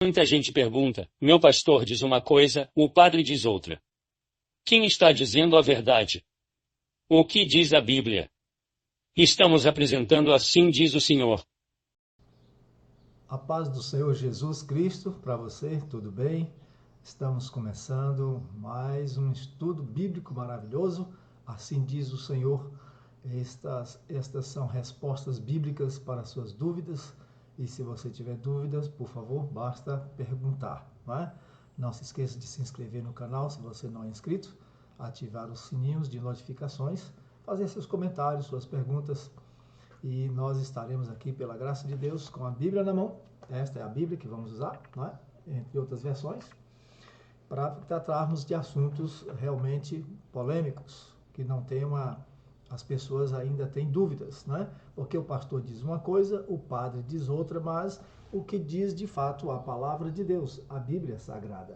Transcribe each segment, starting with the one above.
Muita gente pergunta, meu pastor diz uma coisa, o padre diz outra. Quem está dizendo a verdade? O que diz a Bíblia? Estamos apresentando Assim Diz o Senhor. A paz do Senhor Jesus Cristo para você, tudo bem? Estamos começando mais um estudo bíblico maravilhoso. Assim diz o Senhor. Estas são respostas bíblicas para suas dúvidas. E se você tiver dúvidas, por favor, basta perguntar. Não se esqueça de se inscrever no canal se você não é inscrito, ativar os sininhos de notificações, fazer seus comentários, suas perguntas. E nós estaremos aqui, pela graça de Deus, com a Bíblia na mão. Esta é a Bíblia que vamos usar, entre outras versões, para tratarmos de assuntos realmente polêmicos, que não tenham as pessoas ainda têm dúvidas, Porque o pastor diz uma coisa, o padre diz outra, mas o que diz de fato a palavra de Deus, a Bíblia Sagrada.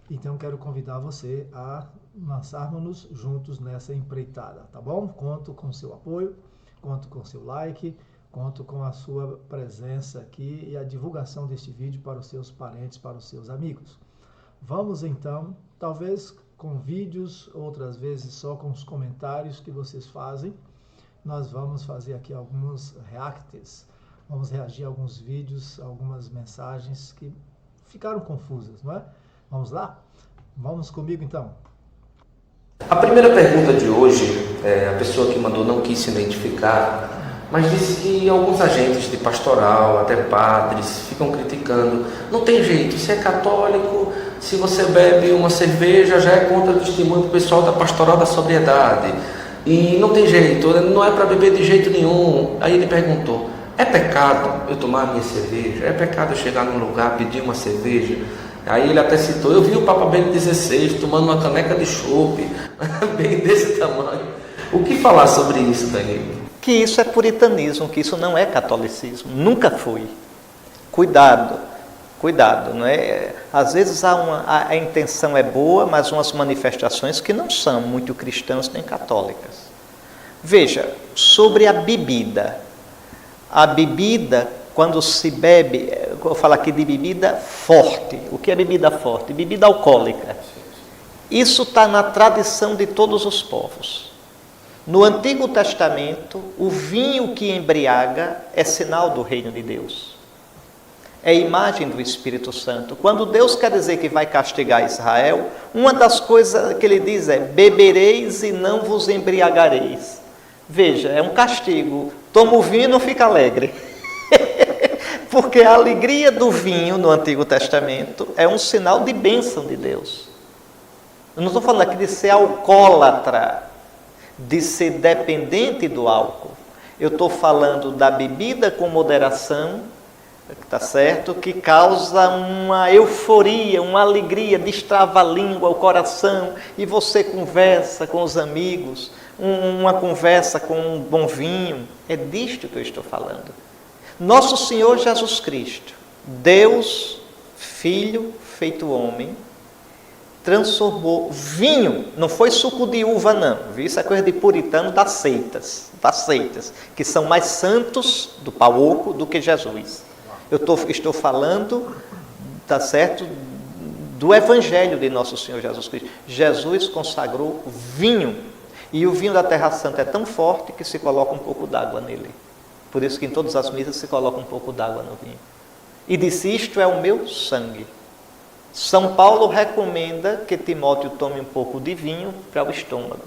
Então quero convidar você a lançarmos-nos juntos nessa empreitada, tá bom? Conto com seu apoio, conto com seu like, conto com a sua presença aqui e a divulgação deste vídeo para os seus parentes, para os seus amigos. Vamos então, talvez com vídeos, outras vezes só com os comentários que vocês fazem, nós vamos fazer aqui alguns reacts, vamos reagir a alguns vídeos, algumas mensagens que ficaram confusas, Vamos lá? Vamos comigo então. A primeira pergunta de hoje, a pessoa que mandou não quis se identificar, mas disse que alguns agentes de pastoral, até padres, ficam criticando. Não tem jeito, se é católico, se você bebe uma cerveja, já é contra o testemunho do pessoal da pastoral da sobriedade. E não tem jeito, não é para beber de jeito nenhum. Aí ele perguntou, é pecado eu tomar a minha cerveja? É pecado eu chegar num lugar, pedir uma cerveja? Aí ele até citou, eu vi o Papa Bento XVI tomando uma caneca de chope, bem desse tamanho. O que falar sobre isso, Danilo? Que isso é puritanismo, que isso não é catolicismo, nunca foi. Cuidado, não é? Às vezes a intenção é boa, mas umas manifestações que não são muito cristãs nem católicas. Veja, sobre a bebida. A bebida, quando se bebe, eu vou falar aqui de bebida forte. O que é bebida forte? Bebida alcoólica. Isso está na tradição de todos os povos. No Antigo Testamento, o vinho que embriaga é sinal do reino de Deus. É imagem do Espírito Santo. Quando Deus quer dizer que vai castigar Israel, uma das coisas que ele diz é: bebereis e não vos embriagareis. Veja, é um castigo. Toma o vinho e não fica alegre. Porque a alegria do vinho no Antigo Testamento é um sinal de bênção de Deus. Eu não estou falando aqui de ser alcoólatra, de ser dependente do álcool. Eu estou falando da bebida com moderação, tá certo? Que causa uma euforia, uma alegria, destrava a língua, o coração, e você conversa com os amigos, uma conversa com um bom vinho. É disto que eu estou falando. Nosso Senhor Jesus Cristo, Deus, Filho, feito homem, transformou vinho, não foi suco de uva não, isso é coisa de puritano das seitas, que são mais santos do pau oco do que Jesus. Eu estou falando, tá certo, do Evangelho de Nosso Senhor Jesus Cristo. Jesus consagrou vinho, e o vinho da Terra Santa é tão forte que se coloca um pouco d'água nele. Por isso que em todas as missas se coloca um pouco d'água no vinho. E disse, isto é o meu sangue. São Paulo recomenda que Timóteo tome um pouco de vinho para o estômago.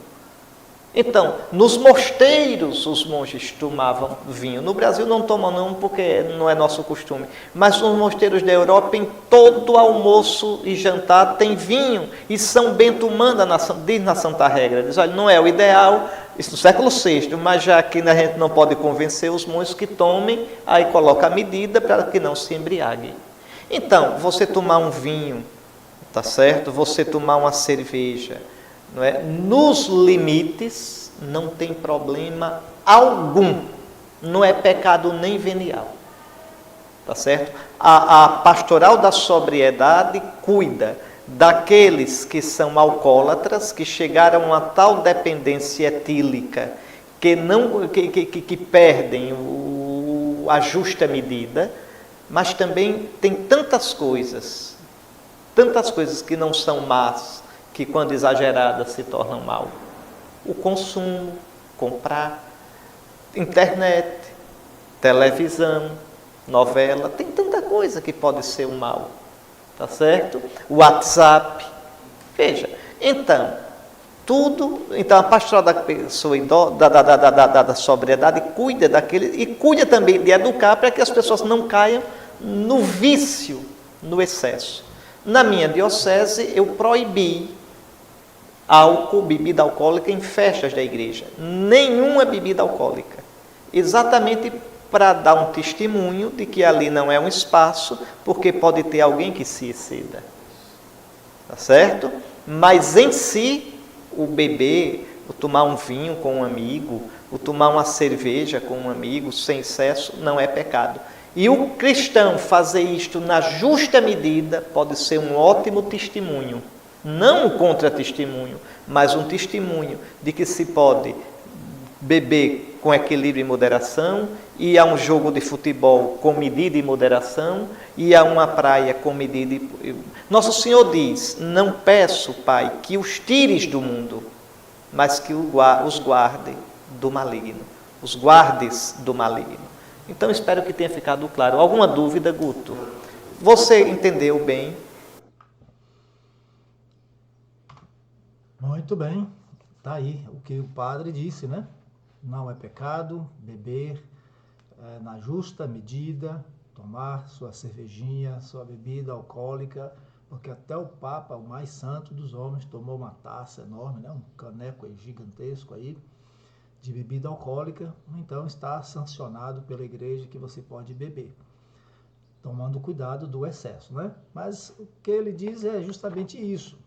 Então, nos mosteiros os monges tomavam vinho. No Brasil não tomam não, porque não é nosso costume. Mas nos mosteiros da Europa, em todo almoço e jantar tem vinho. E São Bento manda, diz na Santa Regra, diz, olha, não é o ideal, isso no século VI, mas já que a gente não pode convencer os monges que tomem, aí coloca a medida para que não se embriague. Então, você tomar um vinho, tá certo? Você tomar uma cerveja, não é? Nos limites, não tem problema algum. Não é pecado nem venial. Tá certo? A pastoral da sobriedade cuida daqueles que são alcoólatras, que chegaram a tal dependência etílica, que perdem a justa medida, Mas também tem tantas coisas que não são más, que quando exageradas se tornam mal. O consumo, comprar, internet, televisão, novela, tem tanta coisa que pode ser um mal, tá certo? O WhatsApp, veja, então a pastoral da pessoa da sobriedade cuida daquele, e cuida também de educar para que as pessoas não caiam no vício, no excesso. Na minha diocese, eu proibi bebida alcoólica em festas da igreja. Nenhuma bebida alcoólica. Exatamente para dar um testemunho de que ali não é um espaço, porque pode ter alguém que se exceda. Tá certo? Mas em si, o beber, o tomar um vinho com um amigo, o tomar uma cerveja com um amigo, sem excesso, não é pecado. E o cristão fazer isto na justa medida pode ser um ótimo testemunho. Não um contra-testemunho, mas um testemunho de que se pode beber com equilíbrio e moderação, ir a um jogo de futebol com medida e moderação, ir a uma praia com medida e... Nosso Senhor diz, não peço, Pai, que os tires do mundo, mas que os guarde do maligno. Os guardes do maligno. Então, espero que tenha ficado claro. Alguma dúvida, Guto? Você entendeu bem? Muito bem. Tá aí o que o padre disse, né? Não é pecado beber na justa medida, tomar sua cervejinha, sua bebida alcoólica, porque até o Papa, o mais santo dos homens, tomou uma taça enorme, né? Um caneco aí, gigantesco aí, de bebida alcoólica. Então está sancionado pela igreja que você pode beber, tomando cuidado do excesso, né? Mas o que ele diz é justamente isso,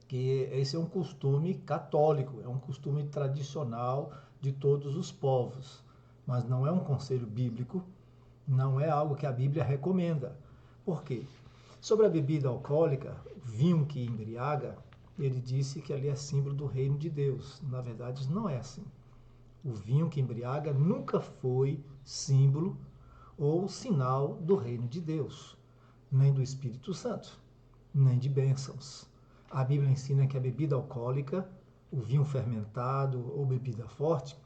que esse é um costume católico, é um costume tradicional de todos os povos, mas não é um conselho bíblico, não é algo que a Bíblia recomenda. Por quê? Sobre a bebida alcoólica, vinho que embriaga, ele disse que ali é símbolo do reino de Deus. Na verdade, isso não é assim. O vinho que embriaga nunca foi símbolo ou sinal do reino de Deus, nem do Espírito Santo, nem de bênçãos. A Bíblia ensina que a bebida alcoólica, o vinho fermentado ou bebida forte,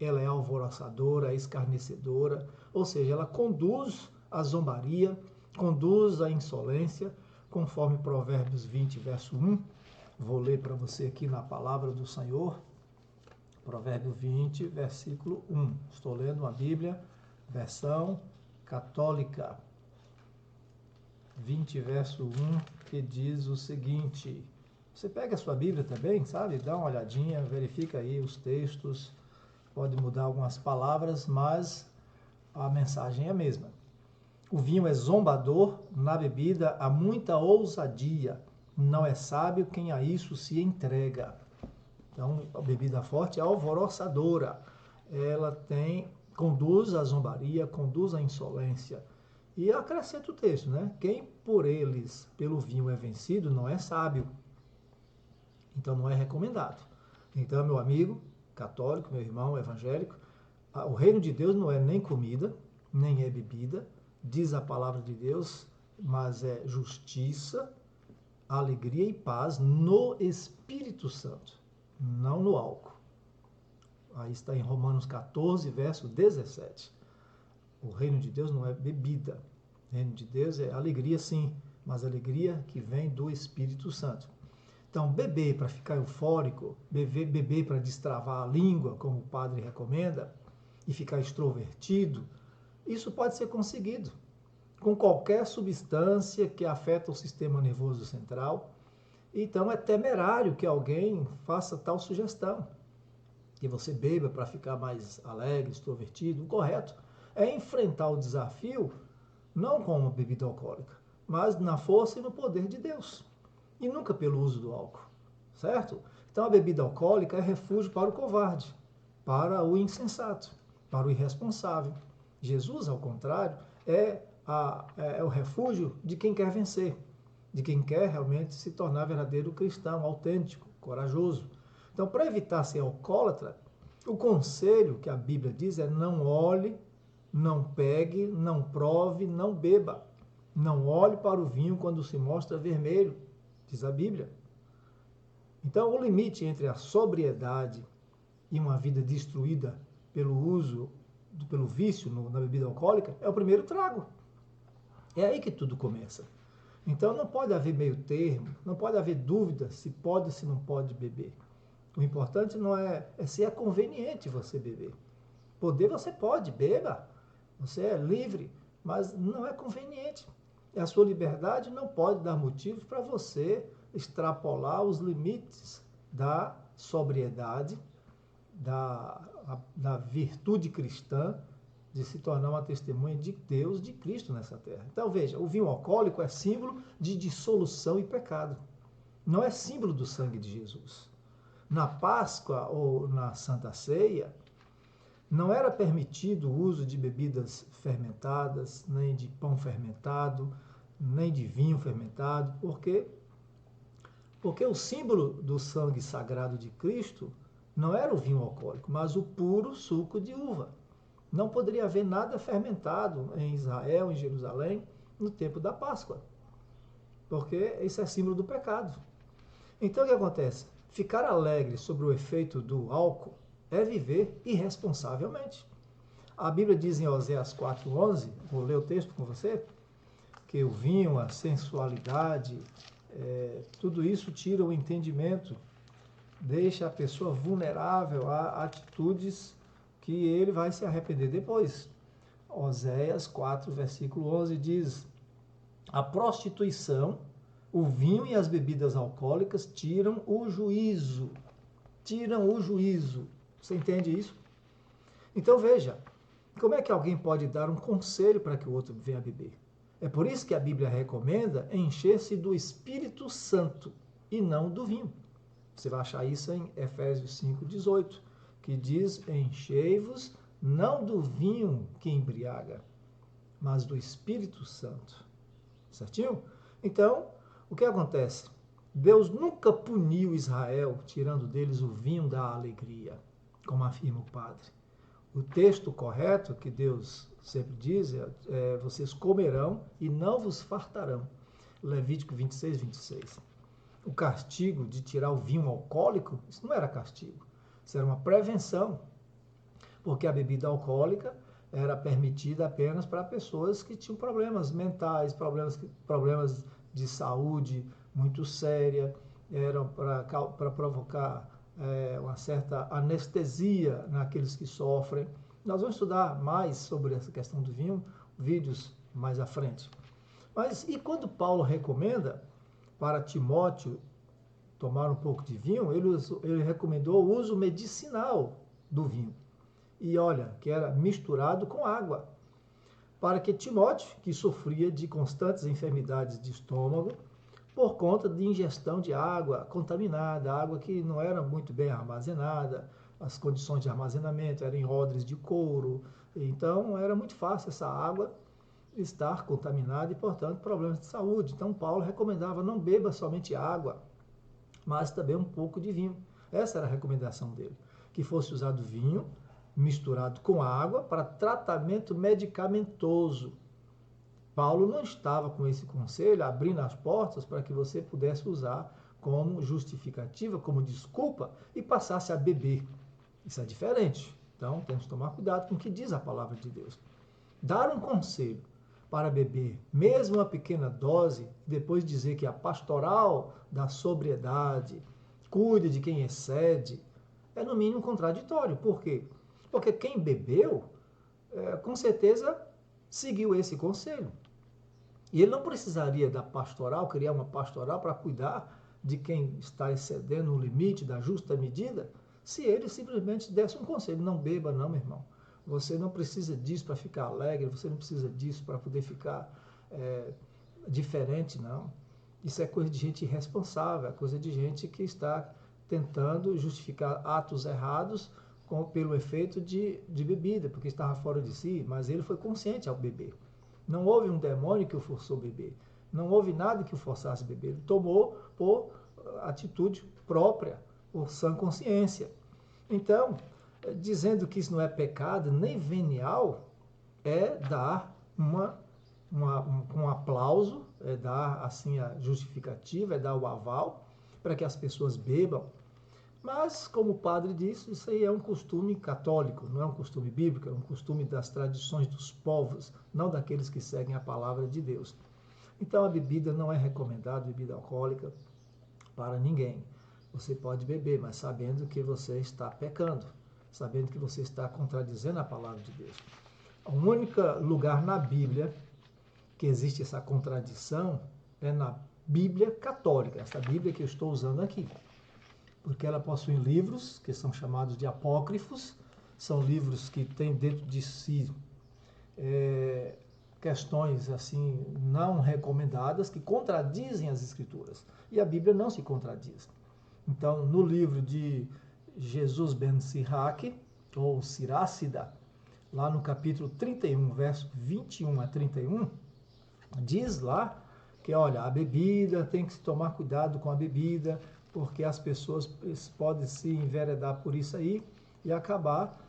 ela é alvoroçadora, é escarnecedora, ou seja, ela conduz à zombaria, conduz à insolência, conforme Provérbios 20, verso 1. Vou ler para você aqui na palavra do Senhor. Provérbio 20, versículo 1. Estou lendo a Bíblia, versão católica. 20, verso 1, que diz o seguinte. Você pega a sua Bíblia também, sabe? Dá uma olhadinha, verifica aí os textos. Pode mudar algumas palavras, mas a mensagem é a mesma. O vinho é zombador, na bebida há muita ousadia. Não é sábio quem a isso se entrega. Então, a bebida forte é alvoroçadora. Ela conduz à zombaria, conduz à insolência. E acrescenta o texto, né? Quem por eles, pelo vinho, é vencido, não é sábio. Então, não é recomendado. Então, meu amigo católico, meu irmão evangélico, o reino de Deus não é nem comida, nem é bebida, diz a palavra de Deus, mas é justiça, alegria e paz no Espírito Santo, não no álcool. Aí está em Romanos 14, verso 17. O reino de Deus não é bebida. O reino de Deus é alegria, sim, mas alegria que vem do Espírito Santo. Então, beber para ficar eufórico, beber para destravar a língua, como o padre recomenda, e ficar extrovertido, isso pode ser conseguido com qualquer substância que afeta o sistema nervoso central. Então, é temerário que alguém faça tal sugestão, que você beba para ficar mais alegre, extrovertido. O correto é enfrentar o desafio não com uma bebida alcoólica, mas na força e no poder de Deus, e nunca pelo uso do álcool, certo? Então a bebida alcoólica é refúgio para o covarde, para o insensato, para o irresponsável. Jesus, ao contrário, é o refúgio de quem quer vencer, de quem quer realmente se tornar verdadeiro cristão, autêntico, corajoso. Então, para evitar ser alcoólatra, o conselho que a Bíblia diz é não olhe Não pegue, não prove, não beba. Não olhe para o vinho quando se mostra vermelho, diz a Bíblia. Então, o limite entre a sobriedade e uma vida destruída pelo uso, pelo vício na bebida alcoólica, é o primeiro trago. É aí que tudo começa. Então, não pode haver meio termo, não pode haver dúvida se pode ou se não pode beber. O importante não é se é conveniente você beber. Poder você pode, beba. Você é livre, mas não é conveniente. A sua liberdade não pode dar motivos para você extrapolar os limites da sobriedade, da virtude cristã, de se tornar uma testemunha de Deus, de Cristo nessa terra. Então veja, o vinho alcoólico é símbolo de dissolução e pecado. Não é símbolo do sangue de Jesus. Na Páscoa ou na Santa Ceia, não era permitido o uso de bebidas fermentadas, nem de pão fermentado, nem de vinho fermentado, porque o símbolo do sangue sagrado de Cristo não era o vinho alcoólico, mas o puro suco de uva. Não poderia haver nada fermentado em Israel, em Jerusalém, no tempo da Páscoa, porque isso é símbolo do pecado. Então o que acontece? Ficar alegre sobre o efeito do álcool é viver irresponsavelmente. A Bíblia diz em Oséias 4:11, vou ler o texto com você, que o vinho, a sensualidade, tudo isso tira o entendimento, deixa a pessoa vulnerável a atitudes que ele vai se arrepender depois. Oséias 4, versículo 11 diz: a prostituição, o vinho e as bebidas alcoólicas tiram o juízo. Tiram o juízo. Você entende isso? Então veja, como é que alguém pode dar um conselho para que o outro venha beber? É por isso que a Bíblia recomenda encher-se do Espírito Santo e não do vinho. Você vai achar isso em Efésios 5:18, que diz: enchei-vos não do vinho que embriaga, mas do Espírito Santo. Certinho? Então, o que acontece? Deus nunca puniu Israel, tirando deles o vinho da alegria, como afirma o padre. O texto correto que Deus sempre diz é: vocês comerão e não vos fartarão. Levítico 26:26. O castigo de tirar o vinho alcoólico, isso não era castigo, isso era uma prevenção, porque a bebida alcoólica era permitida apenas para pessoas que tinham problemas mentais, problemas de saúde muito séria, eram para provocar uma certa anestesia naqueles que sofrem. Nós vamos estudar mais sobre essa questão do vinho, vídeos mais à frente. Mas e quando Paulo recomenda para Timóteo tomar um pouco de vinho, ele recomendou o uso medicinal do vinho. E olha, que era misturado com água, para que Timóteo, que sofria de constantes enfermidades de estômago, por conta de ingestão de água contaminada, água que não era muito bem armazenada, as condições de armazenamento eram em odres de couro, então era muito fácil essa água estar contaminada e, portanto, problemas de saúde. Então Paulo recomendava: não beba somente água, mas também um pouco de vinho. Essa era a recomendação dele, que fosse usado vinho misturado com água para tratamento medicamentoso. Paulo não estava com esse conselho abrindo as portas para que você pudesse usar como justificativa, como desculpa e passasse a beber. Isso é diferente. Então temos que tomar cuidado com o que diz a palavra de Deus. Dar um conselho para beber, mesmo uma pequena dose, e depois dizer que a pastoral da sobriedade cuida de quem excede, é no mínimo contraditório. Por quê? Porque quem bebeu, com certeza, seguiu esse conselho. E ele não precisaria da pastoral, criar uma pastoral para cuidar de quem está excedendo o limite da justa medida, se ele simplesmente desse um conselho: não beba não, meu irmão. Você não precisa disso para ficar alegre, você não precisa disso para poder ficar diferente, não. Isso é coisa de gente irresponsável, é coisa de gente que está tentando justificar atos errados pelo efeito de bebida, porque estava fora de si, mas ele foi consciente ao beber. Não houve um demônio que o forçou a beber. Não houve nada que o forçasse a beber. Ele tomou por atitude própria, por sã consciência. Então, dizendo que isso não é pecado nem venial, é dar um aplauso, é dar assim a justificativa, é dar o aval para que as pessoas bebam. Mas, como o padre disse, isso aí é um costume católico, não é um costume bíblico, é um costume das tradições dos povos, não daqueles que seguem a palavra de Deus. Então, a bebida não é recomendada, bebida alcoólica, para ninguém. Você pode beber, mas sabendo que você está pecando, sabendo que você está contradizendo a palavra de Deus. O único lugar na Bíblia que existe essa contradição é na Bíblia católica, essa Bíblia que eu estou usando aqui. Porque ela possui livros que são chamados de apócrifos, são livros que têm dentro de si questões assim não recomendadas, que contradizem as Escrituras. E a Bíblia não se contradiz. Então, no livro de Jesus ben Sirach, ou Sirácida, lá no capítulo 31, verso 21 a 31, diz lá que, olha, a bebida, tem que se tomar cuidado com a bebida, porque as pessoas podem se enveredar por isso aí e acabar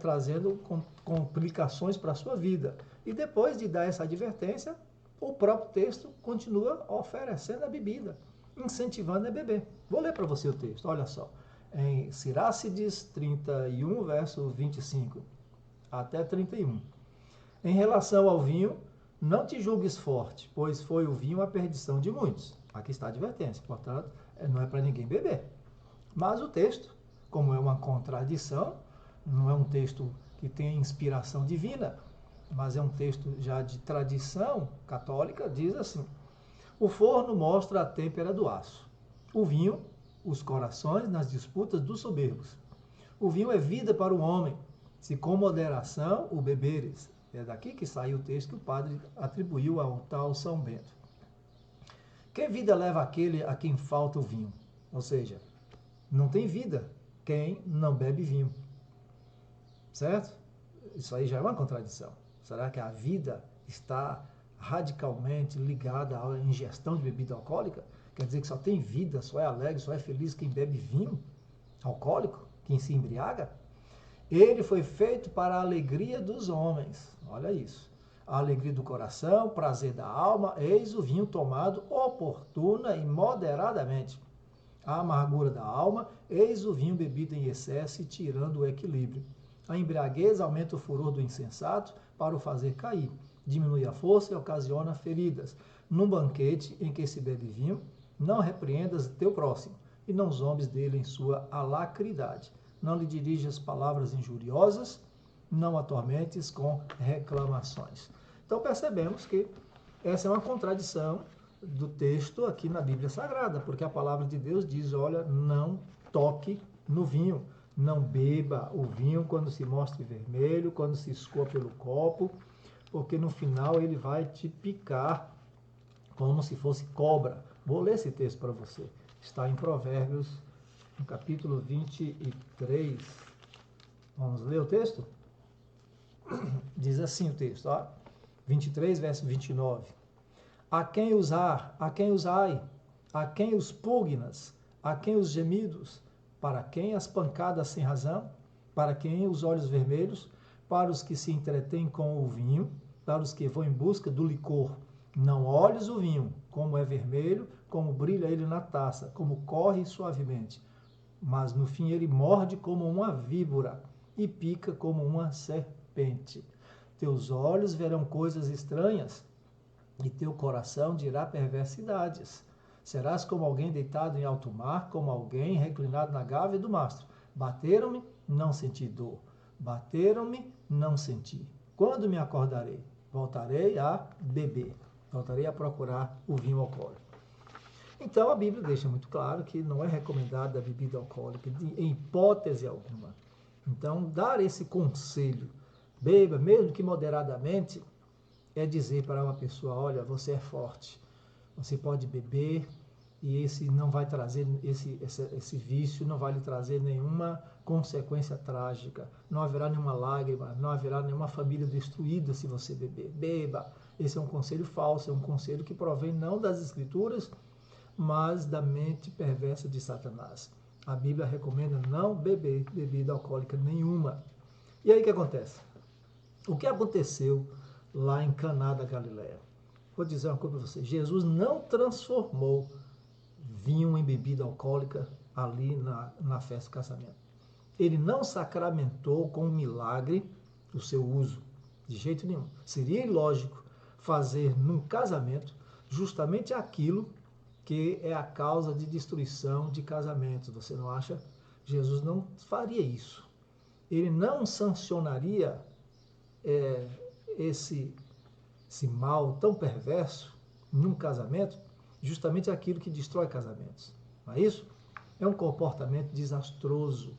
trazendo complicações para a sua vida. E depois de dar essa advertência, o próprio texto continua oferecendo a bebida, incentivando a beber. Vou ler para você o texto, olha só. Em Sirácides 31, verso 25 até 31. Em relação ao vinho, não te julgues forte, pois foi o vinho a perdição de muitos. Aqui está a advertência, portanto, não é para ninguém beber. Mas o texto, como é uma contradição, não é um texto que tem inspiração divina, mas é um texto já de tradição católica, diz assim: o forno mostra a têmpera do aço, o vinho, os corações nas disputas dos soberbos. O vinho é vida para o homem, se com moderação o beberes. É daqui que saiu o texto que o padre atribuiu ao tal São Bento. Que vida leva aquele a quem falta o vinho? Ou seja, não tem vida quem não bebe vinho. Certo? Isso aí já é uma contradição. Será que a vida está radicalmente ligada à ingestão de bebida alcoólica? Quer dizer que só tem vida, só é alegre, só é feliz quem bebe vinho alcoólico, quem se embriaga? Ele foi feito para a alegria dos homens. Olha isso. A alegria do coração, prazer da alma, eis o vinho tomado oportuna e moderadamente. A amargura da alma, eis o vinho bebido em excesso e tirando o equilíbrio. A embriaguez aumenta o furor do insensato para o fazer cair. Diminui a força e ocasiona feridas. Num banquete em que se bebe vinho, não repreendas teu próximo e não zombes dele em sua alacridade. Não lhe dirijas palavras injuriosas, não atormentes com reclamações. Então percebemos que essa é uma contradição do texto aqui na Bíblia Sagrada, porque a palavra de Deus diz, olha, não toque no vinho, não beba o vinho quando se mostre vermelho, quando se escoa pelo copo, porque no final ele vai te picar como se fosse cobra. Vou ler esse texto para você. Está em Provérbios, no capítulo 23. Vamos ler o texto? Diz assim o texto, ó, 23, verso 29. A quem usai, a quem os pugnas, a quem os gemidos, para quem as pancadas sem razão, para quem os olhos vermelhos, para os que se entretêm com o vinho, para os que vão em busca do licor. Não olhes o vinho, como é vermelho, como brilha ele na taça, como corre suavemente. Mas no fim ele morde como uma víbora e pica como uma serpente. Teus olhos verão coisas estranhas e teu coração dirá perversidades. Serás como alguém deitado em alto mar, como alguém reclinado na gávea do mastro. Bateram-me, não senti dor. Bateram-me, não senti. Quando me acordarei? Voltarei a beber. Voltarei a procurar o vinho alcoólico. Então a Bíblia deixa muito claro que não é recomendada a bebida alcoólica em hipótese alguma. Então dar esse conselho, beba, mesmo que moderadamente, é dizer para uma pessoa, olha, você é forte, você pode beber e esse não vai trazer, esse vício não vai lhe trazer nenhuma consequência trágica, não haverá nenhuma lágrima, não haverá nenhuma família destruída se você beber. Beba. Esse é um conselho falso, é um conselho que provém não das Escrituras, mas da mente perversa de Satanás. A Bíblia recomenda não beber bebida alcoólica nenhuma. E aí o que acontece? O que aconteceu lá em Caná da Galileia? Vou dizer uma coisa para você. Jesus não transformou vinho em bebida alcoólica ali na festa do casamento. Ele não sacramentou com um milagre o seu uso, de jeito nenhum. Seria ilógico fazer num casamento justamente aquilo que é a causa de destruição de casamentos. Você não acha? Jesus não faria isso. Ele não sancionaria esse mal tão perverso num casamento, justamente aquilo que destrói casamentos. Não é isso? É um comportamento desastroso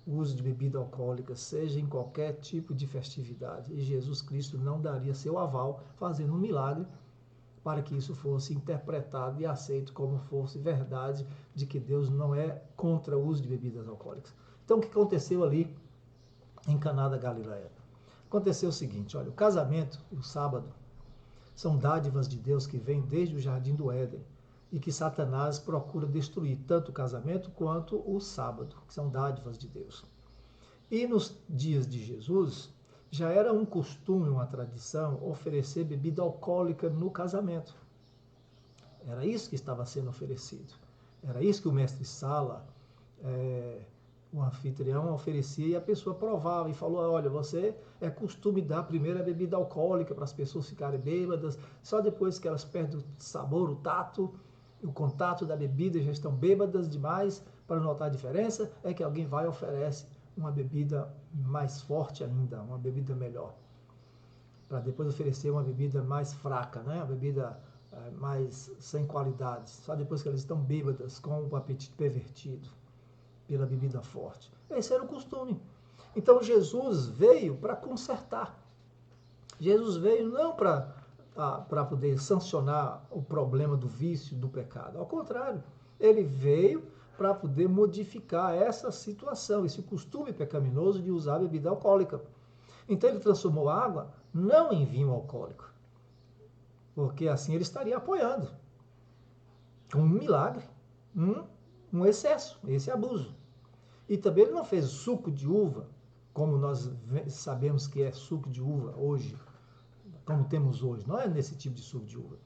o uso de bebida alcoólica, seja em qualquer tipo de festividade. E Jesus Cristo não daria seu aval fazendo um milagre para que isso fosse interpretado e aceito como fosse verdade de que Deus não é contra o uso de bebidas alcoólicas. Então, o que aconteceu ali em Caná da Galileia? Aconteceu o seguinte, olha, o casamento e o sábado são dádivas de Deus que vêm desde o Jardim do Éden e que Satanás procura destruir tanto o casamento quanto o sábado, que são dádivas de Deus. E nos dias de Jesus, já era um costume, uma tradição, oferecer bebida alcoólica no casamento. Era isso que estava sendo oferecido. Era isso que o mestre-sala, o anfitrião, oferecia e a pessoa provava e falou, olha, você é costume dar primeiro a bebida alcoólica para as pessoas ficarem bêbadas, só depois que elas perdem o sabor, o tato, o contato da bebida já estão bêbadas demais para notar a diferença, é que alguém vai e oferece uma bebida mais forte ainda, uma bebida melhor. Para depois oferecer uma bebida mais fraca, né? Uma bebida mais sem qualidade, só depois que elas estão bêbadas, com o apetite pervertido pela bebida forte. Esse era o costume. Então Jesus veio para consertar. Jesus veio não para poder sancionar o problema do vício, do pecado. Ao contrário, ele veio para poder modificar essa situação, esse costume pecaminoso de usar bebida alcoólica. Então ele transformou a água não em vinho alcoólico, porque assim ele estaria apoiando um milagre, um excesso, esse abuso. E também ele não fez suco de uva, como nós sabemos que é suco de uva hoje, como temos hoje. Não é nesse tipo de suco de uva.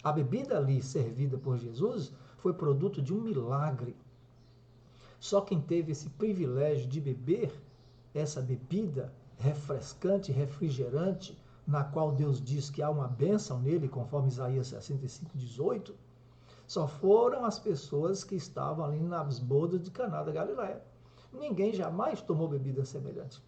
A bebida ali servida por Jesus foi produto de um milagre. Só quem teve esse privilégio de beber essa bebida refrescante, refrigerante, na qual Deus diz que há uma bênção nele, conforme Isaías 65:18, só foram as pessoas que estavam ali nas bodas de Caná da Galileia. Ninguém jamais tomou bebida semelhante.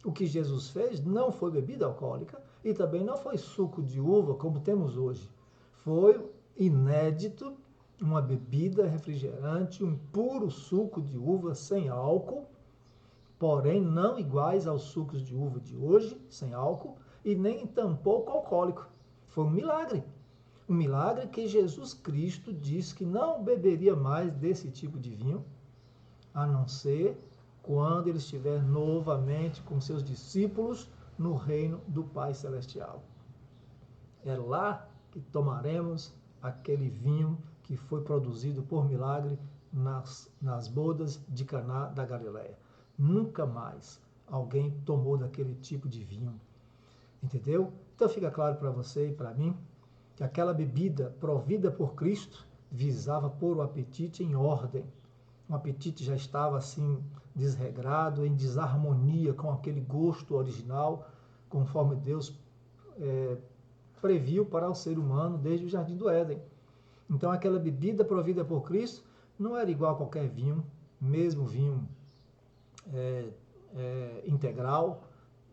O que Jesus fez não foi bebida alcoólica e também não foi suco de uva, como temos hoje. Foi inédito, uma bebida refrigerante, um puro suco de uva sem álcool, porém não iguais aos sucos de uva de hoje, sem álcool, e nem tampouco alcoólico. Foi um milagre. Um milagre que Jesus Cristo disse que não beberia mais desse tipo de vinho, a não ser quando ele estiver novamente com seus discípulos no reino do Pai Celestial. É lá que tomaremos aquele vinho que foi produzido por milagre nas bodas de Caná da Galileia. Nunca mais alguém tomou daquele tipo de vinho. Entendeu? Então fica claro para você e para mim que aquela bebida provida por Cristo visava pôr o apetite em ordem. O apetite já estava assim desregrado, em desarmonia com aquele gosto original, conforme Deus previu para o ser humano desde o Jardim do Éden. Então aquela bebida provida por Cristo não era igual a qualquer vinho, mesmo vinho integral,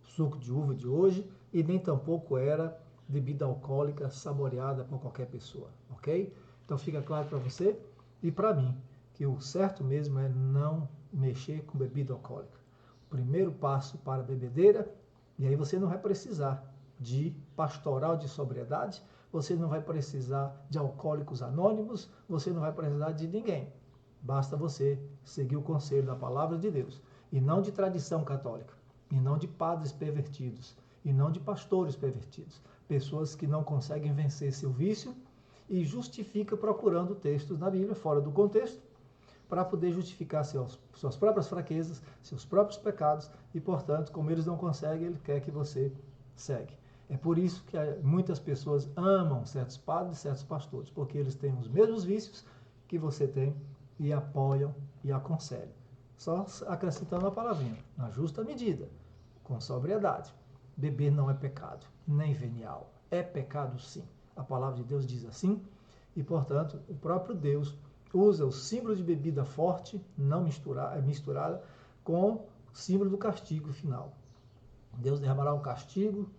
suco de uva de hoje, e nem tampouco era bebida alcoólica saboreada por qualquer pessoa, ok? Então fica claro para você e para mim que o certo mesmo é não mexer com bebida alcoólica. O primeiro passo para a bebedeira, e aí você não vai precisar de pastoral de sobriedade, você não vai precisar de alcoólicos anônimos, você não vai precisar de ninguém. Basta você seguir o conselho da palavra de Deus, e não de tradição católica, e não de padres pervertidos, e não de pastores pervertidos. Pessoas que não conseguem vencer seu vício e justificam procurando textos na Bíblia, fora do contexto, para poder justificar suas próprias fraquezas, seus próprios pecados, e, portanto, como eles não conseguem, ele quer que você segue. É por isso que muitas pessoas amam certos padres e certos pastores, porque eles têm os mesmos vícios que você tem e apoiam e aconselham. Só acrescentando uma palavrinha, na justa medida, com sobriedade. Beber não é pecado, nem venial. É pecado sim. A palavra de Deus diz assim, e portanto o próprio Deus usa o símbolo de bebida forte, não misturada, com o símbolo do castigo final. Deus derramará um castigo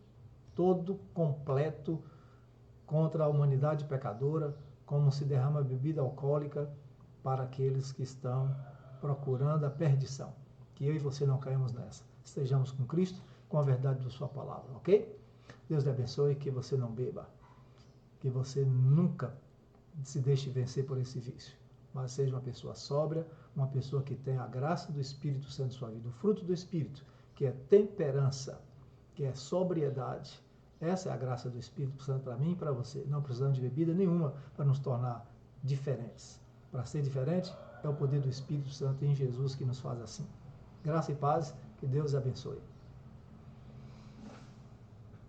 todo completo contra a humanidade pecadora, como se derrama bebida alcoólica para aqueles que estão procurando a perdição. Que eu e você não caímos nessa. Estejamos com Cristo, com a verdade da sua palavra, ok? Deus lhe abençoe, que você não beba, que você nunca se deixe vencer por esse vício, mas seja uma pessoa sóbria, uma pessoa que tenha a graça do Espírito Santo em sua vida, o fruto do Espírito, que é temperança, que é sobriedade. Essa é a graça do Espírito Santo para mim e para você. Não precisamos de bebida nenhuma para nos tornar diferentes. Para ser diferente, é o poder do Espírito Santo em Jesus que nos faz assim. Graça e paz, que Deus abençoe.